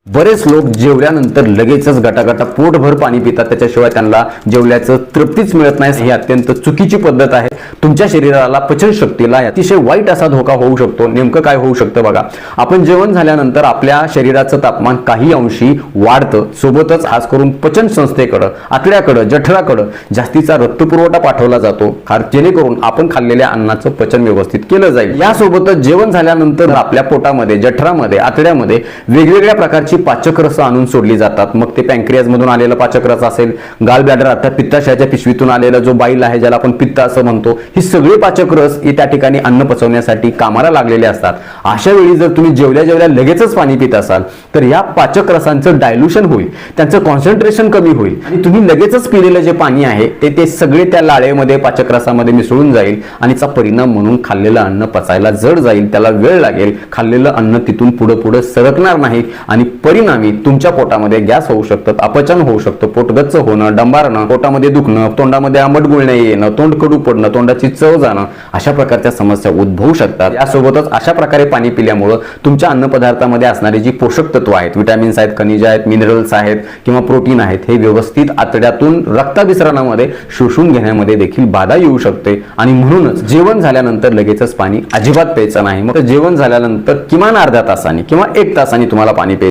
बरेच लोक जेवल्यानंतर लगेचच गटागटा पोटभर पाणी पितात, त्याच्याशिवाय त्यांना जेवल्याचं तृप्तीच मिळत नाही। ही अत्यंत चुकीची पद्धत आहे। तुमच्या शरीराला पचनशक्तीला अतिशय वाईट असा धोका होऊ शकतो। नेमकं काय होऊ शकतं बघा, आपण जेवण झाल्यानंतर आपल्या शरीराचं तापमान काही अंशी वाढतं, सोबतच खास करून पचन संस्थेकडे, आतड्याकडे, जठराकडे जास्तीचा रक्तपुरवठा पाठवला जातो, जेणेकरून आपण खाल्लेल्या अन्नाचं पचन व्यवस्थित केलं जाईल। यासोबतच जेवण झाल्यानंतर आपल्या पोटामध्ये, जठरामध्ये, आतड्यामध्ये वेगवेगळ्या प्रकारची पाचक रस आणून सोडली जातात। मग ते पॅन्क्रियाज मधून आलेला पाचक रस असेल, गाल ब्लॅडर अर्थात पित्ताशयाच्या पिशवीतून आलेला जो बाईल आहे, ज्याला आपण पित्त असं म्हणतो, ही सगळे पाचक रस त्या ठिकाणी अन्न पचवण्यासाठी कामाला लागलेले असतात। अशा वेळी जर तुम्ही जेवल्या जेवल्या लगेचच पाणी पित असाल तर या पाचक रसांचं डायल्यूशन होईल, त्यांचं कॉन्सन्ट्रेशन कमी होईल आणि तुम्ही लगेचच पिलेलं जे पाणी आहे ते सगळे त्या लाळेमध्ये, पाचक रसामध्ये मिसळून जाईल आणि त्याचा परिणाम म्हणून खाल्लेलं अन्न पचायला जड जाईल, त्याला वेळ लागेल, खाल्लेलं अन्न तिथून पुढे सरकणार नाही आणि परिणामी तुमच्या पोटामध्ये गॅस होऊ शकतात, अपचन होऊ शकतं, पोटगच्च होणं, डंबारणं, पोटामध्ये दुखणं, तोंडामध्ये आंबट गुळणे येणं, तोंड कडू पडणं, तोंडाची चव जाणं, अशा प्रकारच्या समस्या उद्भवू शकतात। यासोबतच अशा प्रकारे पाणी पिल्यामुळे तुमच्या अन्न पदार्थामध्ये असणारी जी पोषक तत्व आहेत, विटॅमिन्स आहेत, खनिज आहेत, मिनरल्स आहेत किंवा प्रोटीन आहेत, हे व्यवस्थित आतड्यातून रक्ताभिसरणामध्ये शोषून घेण्यामध्ये देखील बाधा येऊ शकते आणि म्हणूनच जेवण झाल्यानंतर लगेचच पाणी अजिबात प्यायचं नाही। मग जेवण झाल्यानंतर किमान अर्ध्या तासाने किंवा 1 तासाने तुम्हाला पाणी प्यायचं